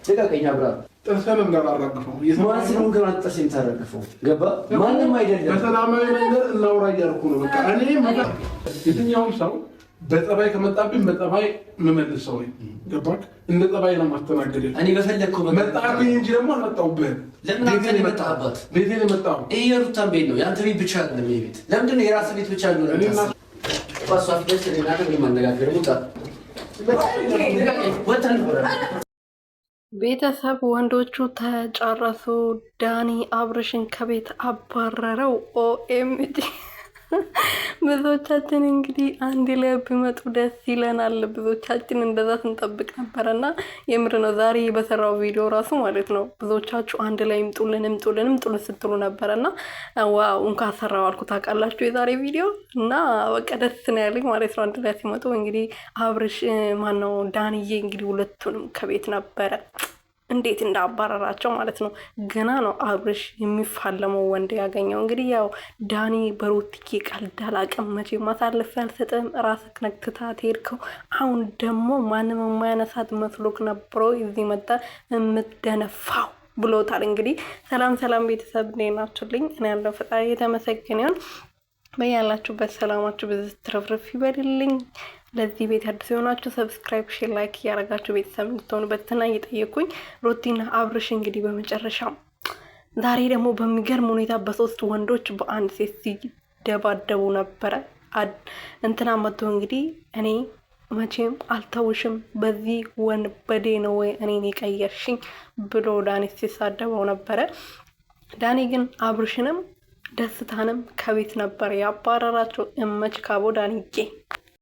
ልቀቀኝ አብራ ጥርሰን እንዳላረግፈው ማንስሉን ግን አጥርሴን ታረግፈው ገባ ማንም አይደለም በሰላማዊ መንገድ እናውራ እያልኩ ነው በቃ እኔ የትኛውም ሰው በጸባይ ከመጣብኝ በጸባይ መመልስ ሰው ገባክ እንደ ጸባይ ነው ማስተናገድ እኔ በፈለግከው መጣብኝ እንጂ ደግሞ አልመጣሁብህም ለምን አንተ የመጣህበት ቤቴን የመጣሁ ይሄ የሩታን ቤት ነው የአንተ ቤት ብቻ አይደለም ይሄ ቤት ለምንድን ነው የራስህ ቤት ብቻ ነው እሷ ፊት ደስ ይለናል ማነጋገር ውጣ ቤተሰብ ወንዶቹ ተጫረሱ። ዳኒ አብርሽን ከቤት አባረረው። ኦኤምጂ ብዙዎቻችን እንግዲህ አንድ ላይ ቢመጡ ደስ ይለናል። ብዙዎቻችን እንደዛ ስንጠብቅ ነበረና የምር ነው ዛሬ በሰራው ቪዲዮ ራሱ ማለት ነው ብዙዎቻችሁ አንድ ላይ ምጡልን ስትሉ ነበረና ዋው እንኳን ሰራው አልኩ ታውቃላችሁ የዛሬ ቪዲዮ እና በቃ ደስ ነው ያለኝ ማለት ነው አንድ ላይ ሲመጡ እንግዲህ አብርሽ ማነው ዳንዬ እንግዲህ ሁለቱንም ከቤት ነበረ እንዴት እንዳባረራቸው ማለት ነው ገና ነው አብርሽ የሚፋለመው ወንድ ያገኘው እንግዲህ ያው ዳኒ በሩትዬ ቀልዳል አቅም መቼ ማሳለፍ ያልሰጠም ራስክ ነክታ ተሄድከው አሁን ደግሞ ማንም የማያነሳት መስሎክ ነብሮ እዚህ መጣ የምትደነፋው ብሎታል እንግዲህ ሰላም ቤተሰብ እንደናችሁልኝ እኔ ያለው ፈጣሪ የተመሰገነ ይሁን በያላችሁበት ሰላማችሁ ብዙ ትረፍረፍ ይበልልኝ ለዚህ ቤት አዲስ የሆናችሁ ሰብስክራይብ ሼር ላይክ ያረጋችሁ ቤተሰብ እንድትሆኑ በተና እየጠየቁኝ ሩቲና አብርሽ እንግዲህ በመጨረሻ ዛሬ ደግሞ በሚገርም ሁኔታ በሶስት ወንዶች በአንድ ሴት ሲደባደቡ ነበረ እንትና መጥቶ እንግዲህ እኔ መቼም አልተውሽም በዚህ ወንበዴ ነው ወይ እኔን የቀየርሽኝ ብሎ ዳኒ ሲሳደበው ነበረ ዳኒ ግን አብርሽንም ደስታንም ከቤት ነበር ያባረራቸው እመች ካቦ ዳኒዬ